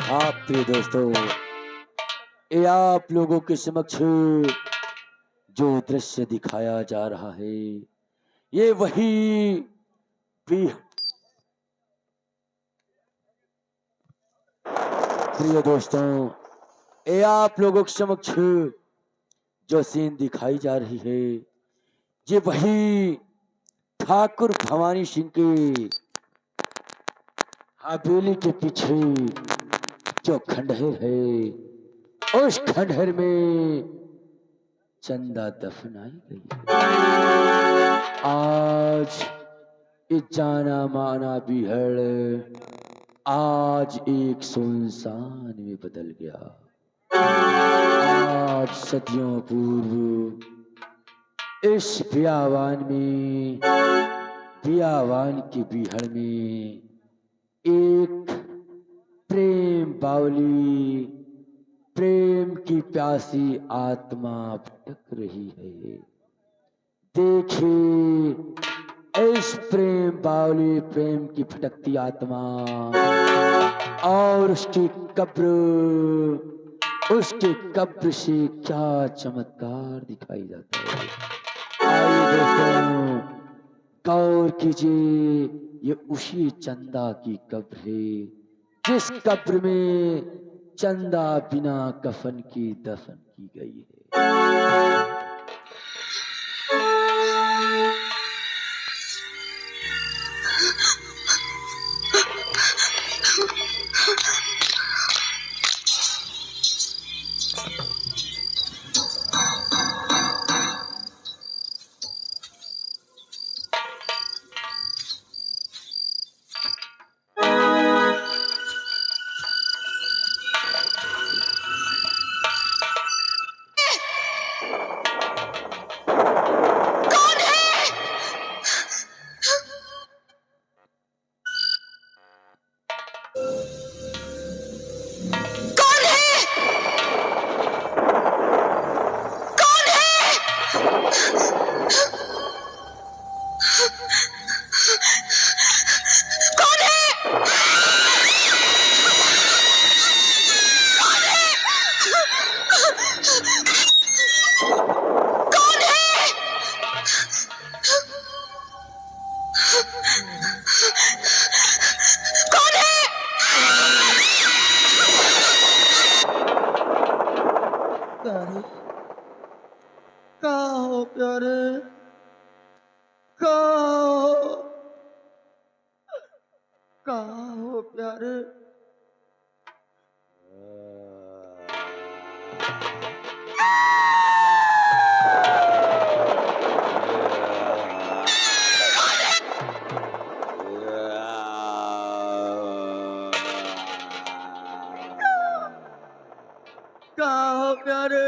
हाँ प्रिय दोस्तों, ये आप लोगों के समक्ष जो दृश्य दिखाया जा रहा है, ये वही भी प्रिय दोस्तों, ये आप लोगों के समक्ष जो सीन दिखाई जा रही है, ये वही ठाकुर भवानी सिंह की हवेली के पीछे जो खंडहर है, उस खंडहर में चंदा दफनाई गई है। आज ये जाना माना बिहड़ आज एक सुनसान में बदल गया। आज सदियों पूर्व इस बियावान की बिहड़ में एक प्रेम बावली, प्रेम की प्यासी आत्मा भटक रही है। देखिए इस प्रेम बावली, प्रेम की भटकती आत्मा और उसके कब्र से क्या चमत्कार दिखाई जाता है। आइए दोस्तों, गौर कीजिए, ये उसी चंदा की कब्र है जिस कब्र में चंदा बिना कफन की दफन की गई है। प्यारे कहाँ हो प्यारे, कहाँ हो प्यारे। कहाँ हो प्यारे,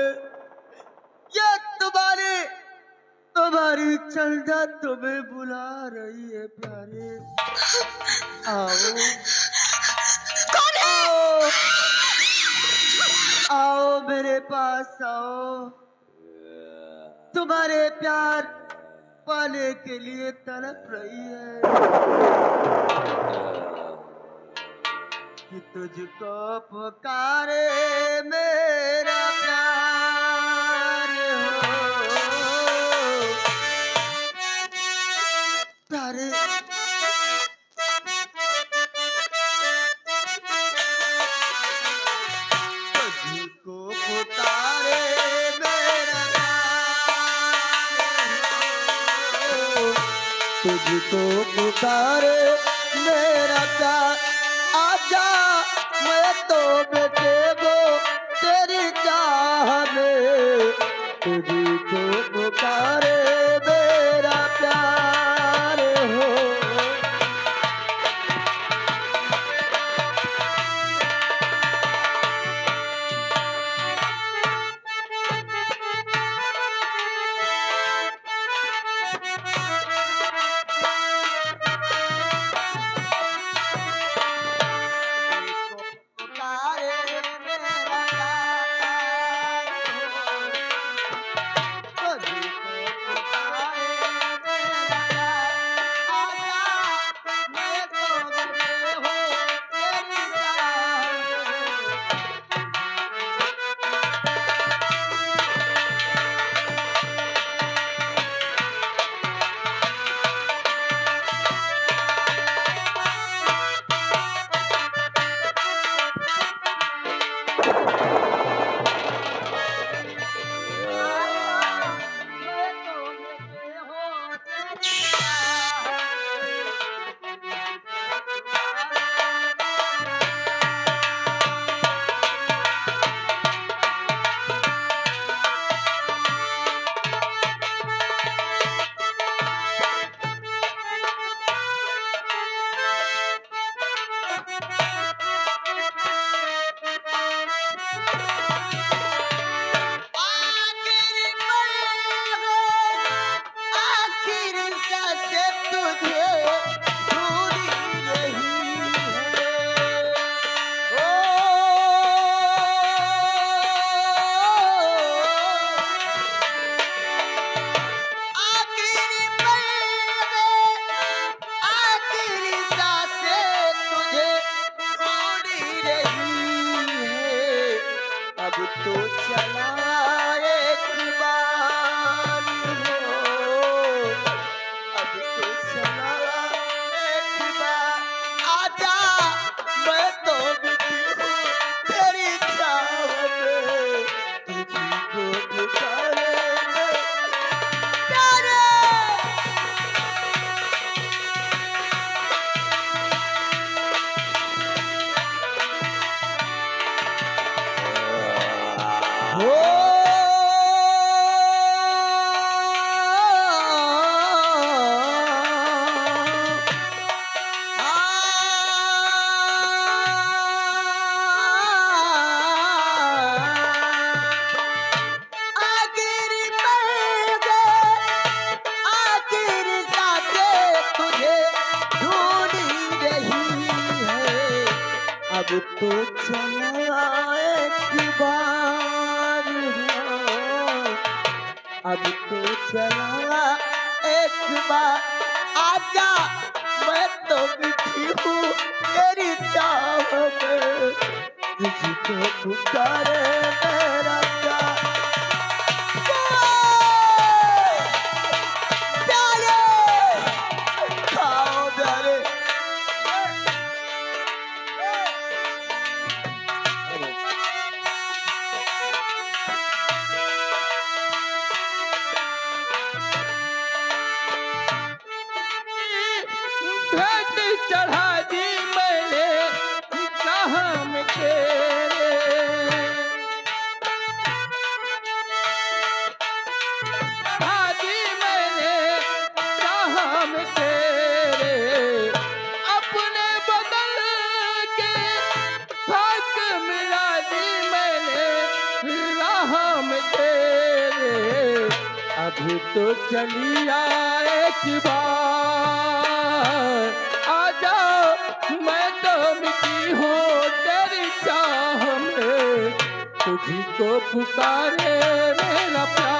ये तुम्हारी चंदा तुम्हें बुला रही है प्यारे। आओ आओ आओ मेरे पास आओ, तुम्हारे प्यार पाने के लिए तड़प रही है कि तुझको पुकारे मेरा प्यार हो। प्यारे तुझको पुकारे मेरा प्यार हो, तुझको पुकारे मेरा प्यार, आजा मैं तो बेटेगो तेरी चाह में, तुझको पुकारे मेरा प्यार हो। अब तो चला एक बार हो, अब तो चला एक बार आजा, मैं तो मिठी हूँ तेरी चाह में, तुझको पुकारे मेरा प्यार। प्यारे खाओ प्यारे। घाट चढ़ा दी मैंने कहाँ में तेरे, चढ़ा दी मैंने कहाँ में तेरे, अपने बदल के खाक मिला दी मैंने राह में तेरे। अभी तो चली आ एक बार, आजा मैं तो मिटी हूँ तेरी चाह में, तुझी को पुकारे मेरा प्यार।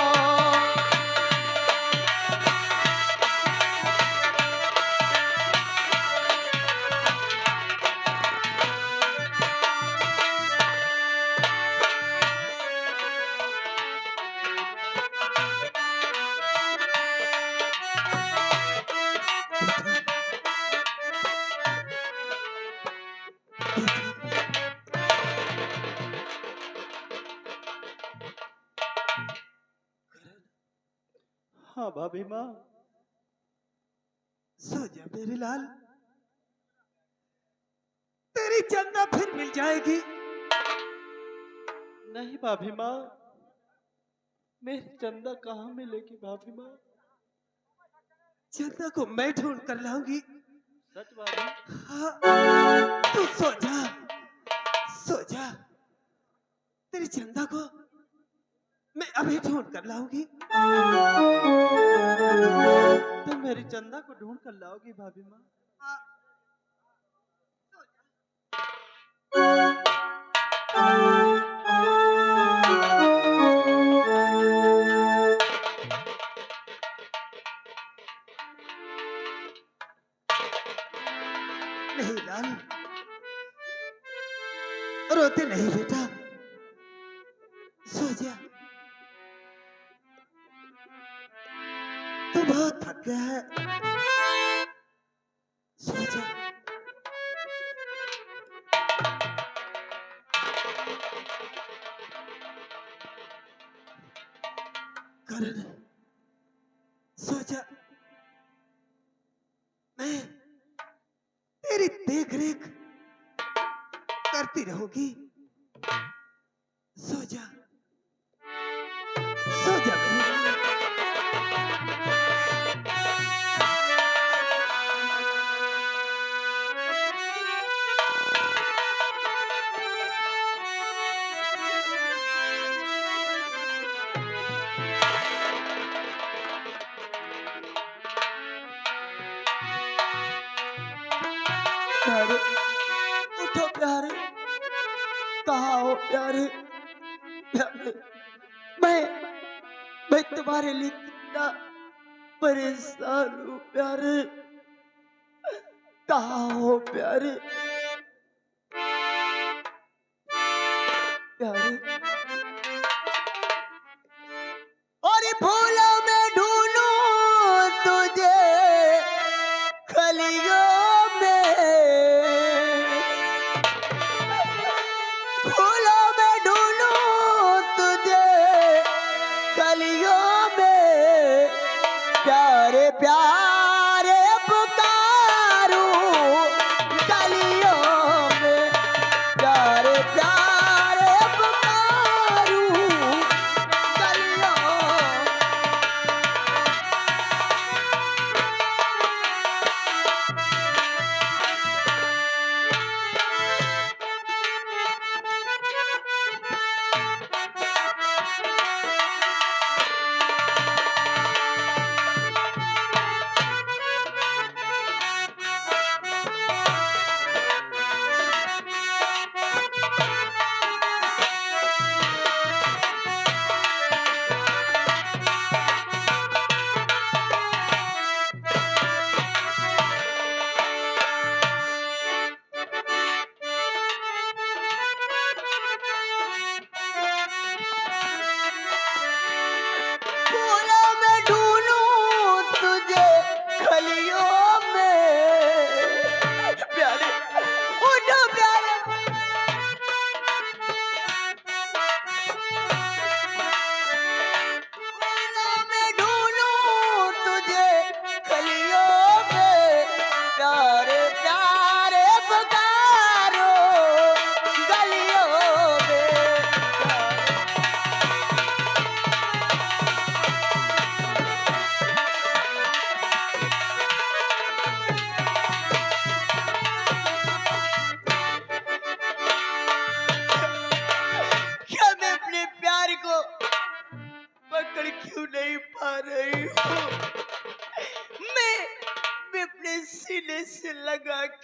हाँ भाभी माँ, सो जा मेरे लाल, तेरी चंदा फिर मिल जाएगी। नहीं भाभी माँ, मेरी चंदा कहाँ मिलेगी भाभी माँ? चंदा को मैं ढूंढ कर लाऊंगी। सच भाभी? हाँ, तू सो जा, सो जा, तेरी चंदा को मैं अभी ढूंढ कर लाऊंगी। तुम मेरी चंदा को ढूंढ कर लाओगी भाभी माँ? नहीं लाल, रोते नहीं बेटा, सो जा, तू बहुत थक गया है, सो जा। करण, सो जा, मैं तेरी देख रेख करती रहूंगी, सो जा, सो जा मेरे लाल। प्यारे, उठो प्यारे, कहाँ हो प्यारे, प्यारे, मैं तुम्हारे लिए कितना परेशान हूँ प्यारे, कहाँ हो प्यारे, प्यारे। और फूलों में ढूंढूं तुझे खलियों में, फूलों में ढूंढूं तुझे कलियों में, प्यारे प्यारे पुकारूं गलियों में, प्यारे प्यारे पुकारूं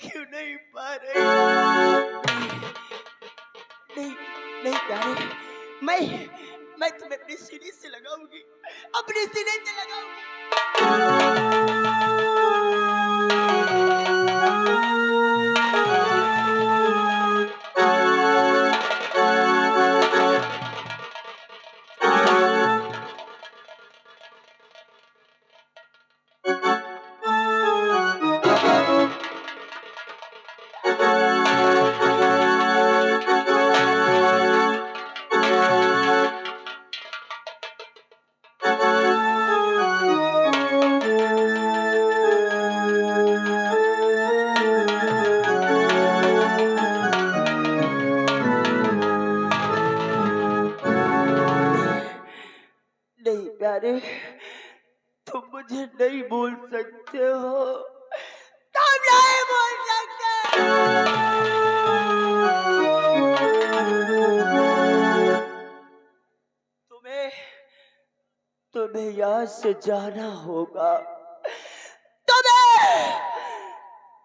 क्यों नहीं पा रहे? नहीं नहीं प्यारे, मैं तुम्हें अपनी सीने से लगाऊंगी, अपनी सीने से लगाऊंगी। नहीं प्यारे, तुम मुझे नहीं भूल सकते हो, तुम नहीं भूल सकते। तुम्हें तुम्हें यहाँ से जाना होगा, तुम्हें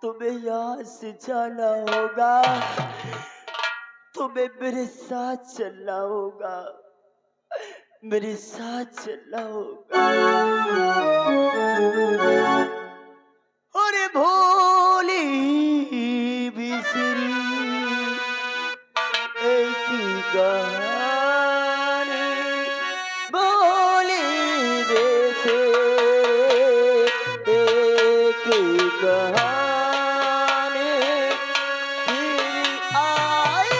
तुम्हें यहाँ से जाना होगा, तुम्हें मेरे साथ चलना होगा, मेरे साथ चलना होगा। अरे भोली बिसरी एक कहानी, भोली बिसरी एक कहानी, फिर आई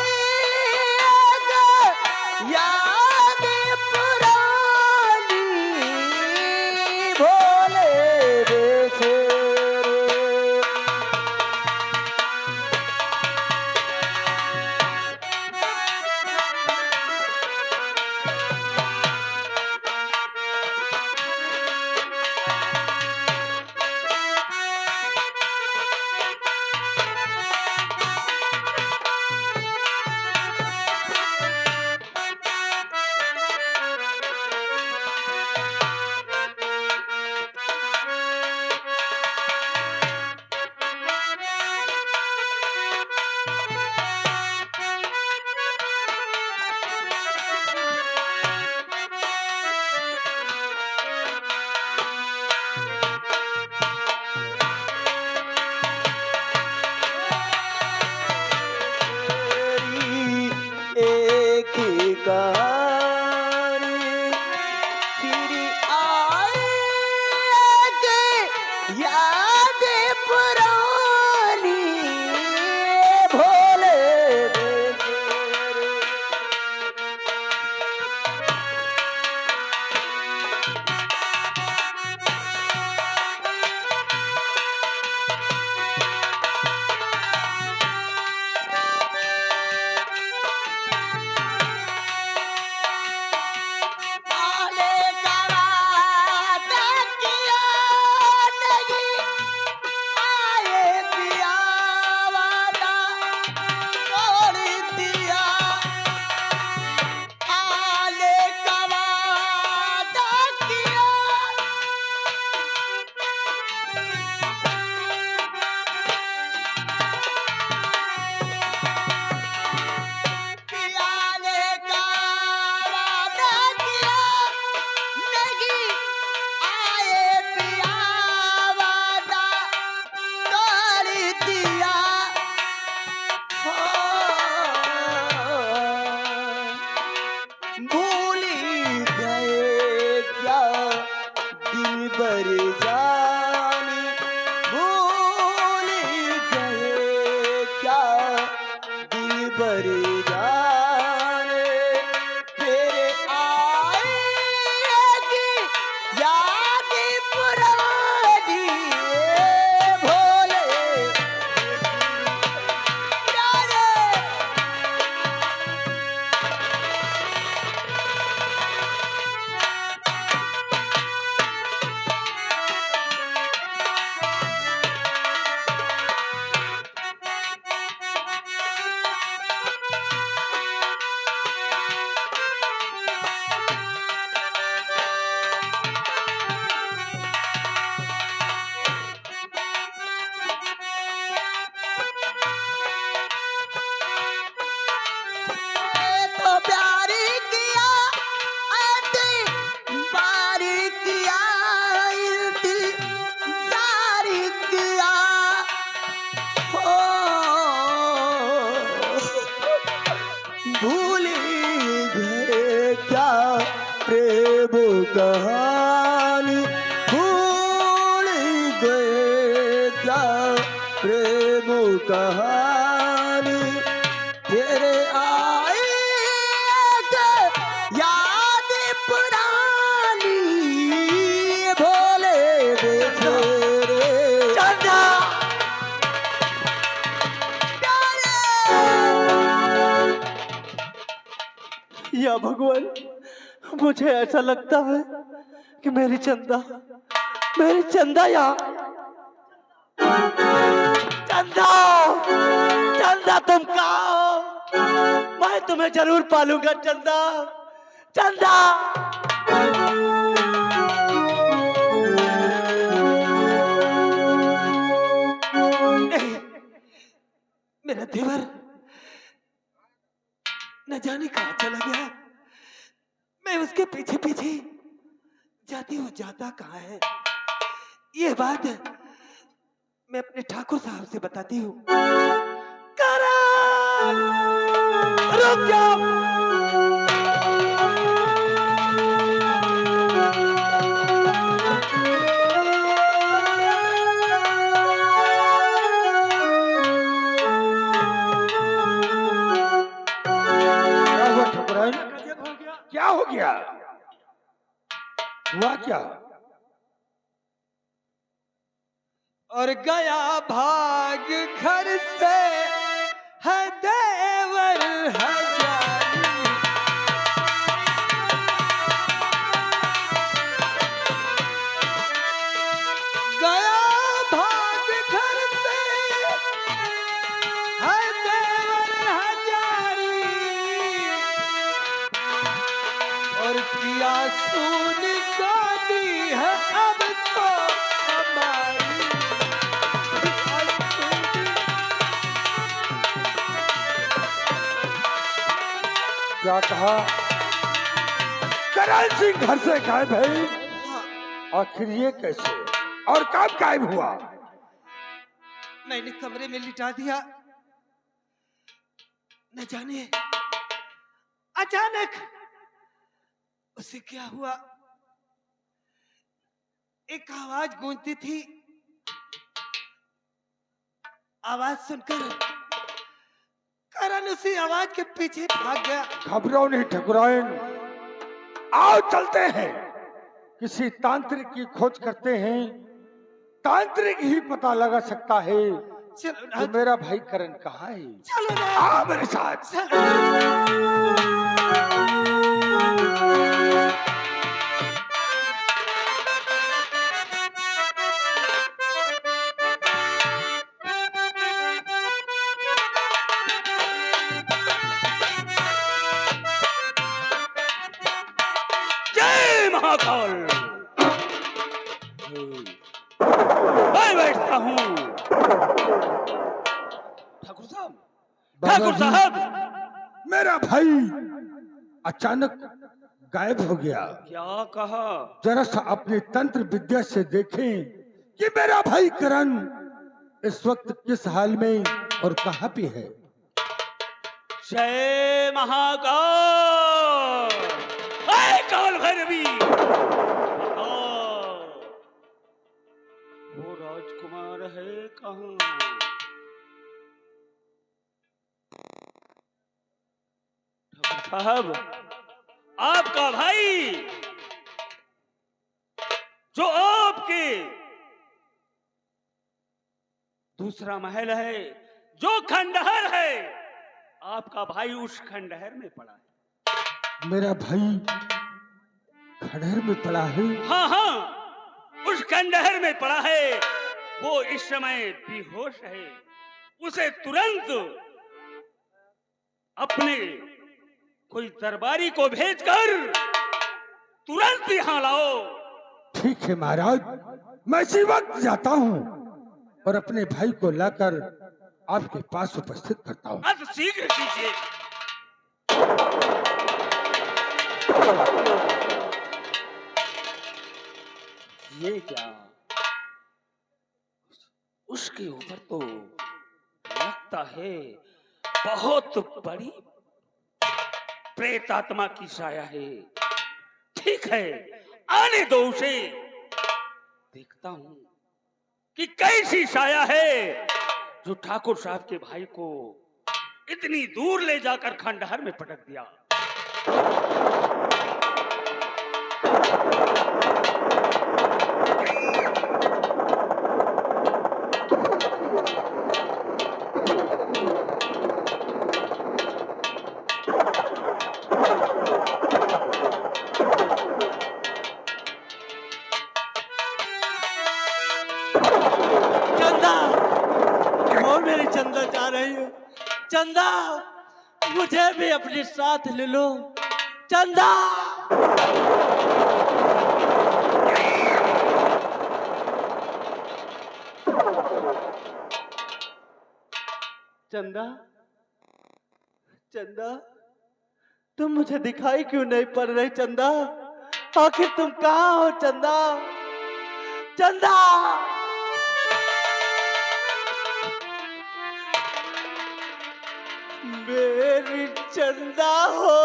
याद पुरानी, भोले बिसरी। एक कहानी, फिर आएगी याद पुरानी, भोले बिसरे। आले का वादा किया नहीं, आए पिया वादा तोड़ दिया। आले का वादा किया, पियाले का वादा किया नहीं, आए पिया वादा तोड़ दिया। भूल गए क्या दिल भर जानी, भूल गए क्या दिल भर जाने, तेरे आएगी याद पुरानी, भोले प्यारे। कहानी तेरे आई याद पुरानी भोले देखे रे चंदा या भगवान, मुझे ऐसा लगता है कि मेरी चंदा या चंदा, चंदा तुम कहाँ हो? मैं तुम्हें जरूर पालूंगा चंदा, चंदा। मेरा देवर न जाने कहाँ चला गया। मैं उसके पीछे पीछे जाती हूँ, जाता कहाँ है ये बात मैं अपने ठाकुर साहब से बताती हूँ। करण, रुक जाओ। क्या हो गया? हुआ क्या? और गया भाग घर से है देवर हजारी। गया भाग घर से है देवर हजारी। और किया सुन गानी है अब तो हमारी। क्या कहा? करण सिंह घर से गायब है? आखिर ये कैसे और कब गायब हुआ? मैंने कमरे में लिटा दिया, न जाने अचानक उसे क्या हुआ। एक आवाज गूंजती थी, आवाज सुनकर करण उसी आवाज के पीछे भाग गया। घबराओ नहीं ठकुराइन, आओ चलते हैं, किसी तांत्रिक की खोज करते हैं। तांत्रिक ही पता लगा सकता है चलो कि मेरा भाई करण कहाँ है। चलो ना, आओ मेरे साथ। चलो। जय महाकाल। मैं बैठता हूँ। ठाकुर साहब, ठाकुर साहब, मेरा भाई अचानक गायब हो गया। क्या कहा? जरा सा अपनी तंत्र विद्या से देखें कि मेरा भाई करण इस वक्त किस हाल में और कहाँ पे है। जय महाकाल। आए काल भैरवी, बताओ, वो राजकुमार है कहाँ? ठाकुर साहब, आपका भाई जो आपके दूसरा महल है, जो खंडहर है, आपका भाई उस खंडहर में पड़ा है। मेरा भाई खंडहर में पड़ा है? हाँ हाँ, उस खंडहर में पड़ा है। वो इस समय बेहोश है। उसे तुरंत अपने कोई दरबारी को भेजकर तुरंत यहाँ लाओ। ठीक है महाराज, मैं इसी वक्त जाता हूँ और अपने भाई को लाकर आपके पास उपस्थित करता हूँ। अत शीघ्र कीजिए। ये क्या? उसके ऊपर तो लगता है बहुत बड़ी प्रेत आत्मा की साया है। ठीक है, आने दो उसे, देखता हूं कि कैसी साया है। जो ठाकुर साहब के भाई को इतनी दूर ले जाकर खंडहर में पटक दिया। चंदा, वो मेरी चंदा जा रही है। चंदा, मुझे भी अपने साथ ले लो। चंदा, चंदा, चंदा, तुम मुझे दिखाई क्यों नहीं पड़ रही? चंदा, आखिर तुम कहाँ हो? चंदा, चंदा, मेरी चंदा हो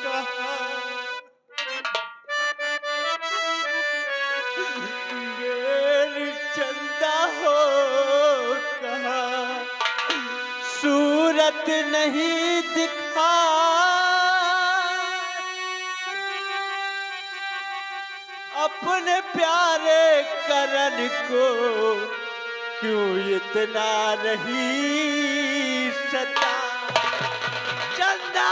कहाँ? मेरी चंदा हो कहाँ? सूरत नहीं दिखा, अपने प्यारे करण को क्यों इतना नहीं सता? चंदा,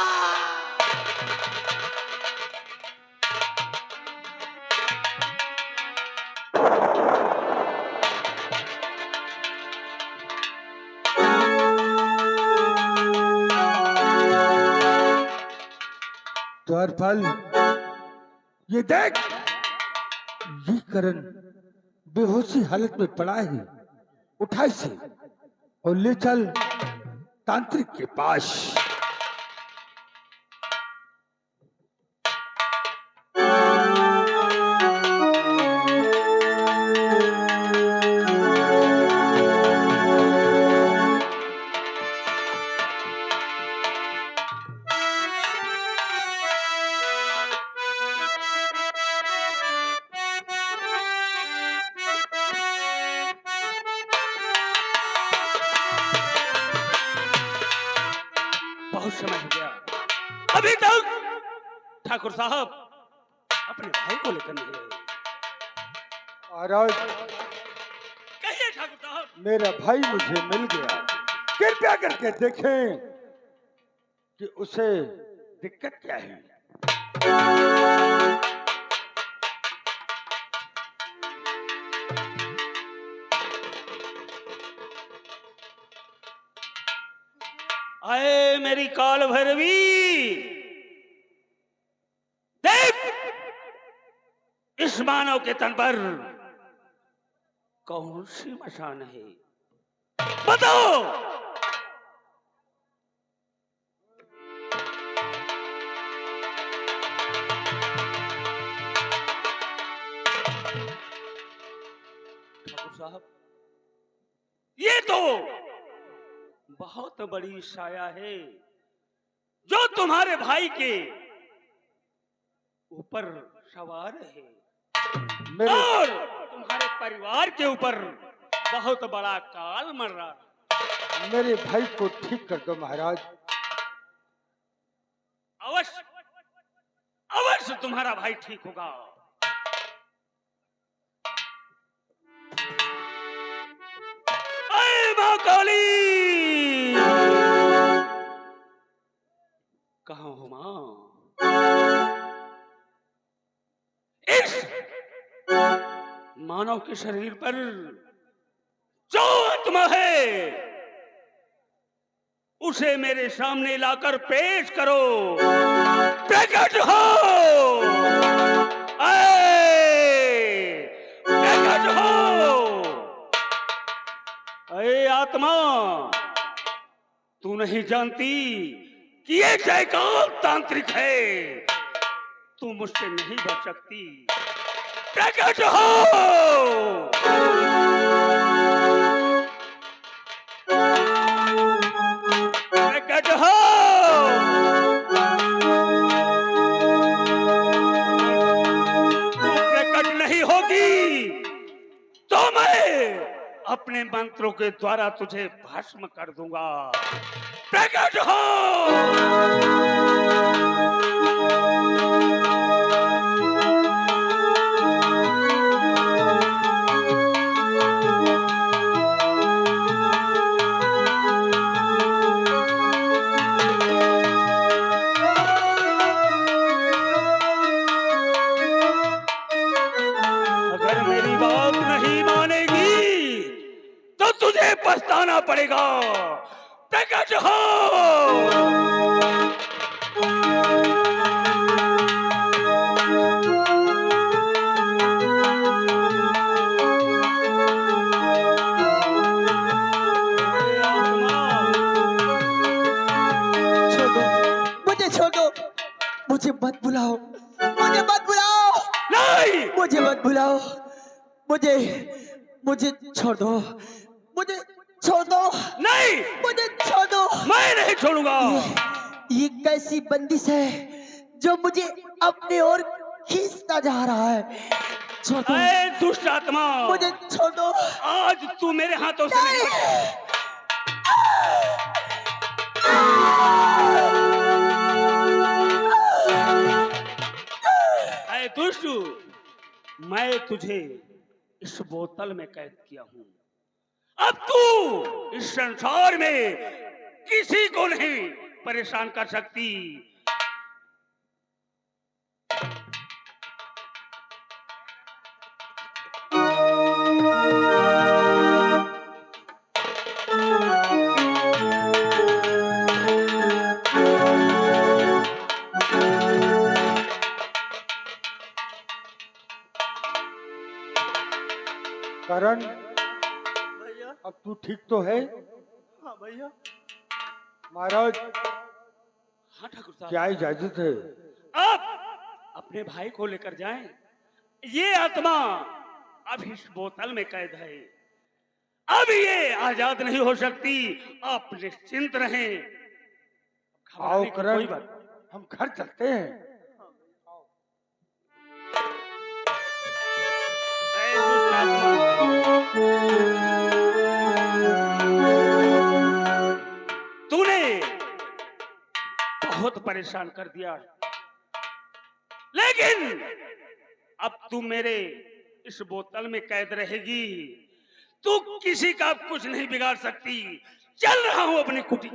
द्वारपाल, ये देख, ये करण बेहोशी हालत में पड़ा है। उठा इसे और ले चल तांत्रिक के पास। बहुत समय हो गया, अभी तक ठाकुर साहब अपने भाई को लेकर नहीं आए। महाराज, कहिए ठाकुर साहब। मेरा भाई मुझे मिल गया। कृपया करके देखें कि उसे दिक्कत क्या है। आए मेरी काल भैरवी, देख इस मानव के तन पर कौन सी मशान है, बताओ। ठाकुर साहब, ये तो बहुत बड़ी साया है जो तुम्हारे भाई के ऊपर सवार है और तुम्हारे परिवार के ऊपर बहुत बड़ा काल मर रहा है। मेरे भाई को ठीक कर दो महाराज। अवश्य अवश्य तुम्हारा भाई ठीक होगा। अरे मां काली, कहाँ हो मां? इस मानव के शरीर पर जो आत्मा है उसे मेरे सामने लाकर पेश करो। प्रकट हो, प्रकट हो। अरे आत्मा, तू नहीं जानती कि ये जयकाल तांत्रिक है, तू मुझसे नहीं बच सकती। प्रकट हो, प्रकट हो। तू प्रकट नहीं होगी तो मैं अपने मंत्र मंत्रों के द्वारा तुझे भस्म कर दूंगा। प्रकट हो। अगर मेरी बात नहीं मानेगी तो तुझे पछताना पड़ेगा। प्रकट हो। छोड़ो, मुझे छोड़ो, मुझे मत बुलाओ, मुझे मत बुलाओ, नहीं, मुझे मत बुलाओ, मुझे मुझे छोड़ दो, मुझे छोड़ दो, नहीं, मुझे छोड़ दो। मैं नहीं छोड़ूंगा। ये कैसी बंदिश है जो मुझे अपने ओर खींचता जा रहा है। छोड़ दो, ऐ दुष्ट आत्मा, मुझे छोड़ दो। आज तू मेरे हाथों से नहीं बचेगा। ऐ दुष्ट, मैं तुझे इस बोतल में कैद किया हूं। अब तू इस संसार में किसी को नहीं परेशान कर सकती। करण, भैया, अब तू ठीक तो है? हाँ भैया। महाराज, हाँ ठाकुर साहब, क्या इजाजत है? अब अपने भाई को लेकर जाएं। ये आत्मा अब इस बोतल में कैद है। अब ये आजाद नहीं हो सकती। आप निश्चिंत रहें। आओ घबराने की करण, कोई बात। हम घर चलते हैं। ऐ दुष्ट आत्मा, तूने बहुत परेशान कर दिया, लेकिन अब तू मेरे इस बोतल में कैद रहेगी। तू किसी का कुछ नहीं बिगाड़ सकती। चल रहा हूं अपनी कुटी।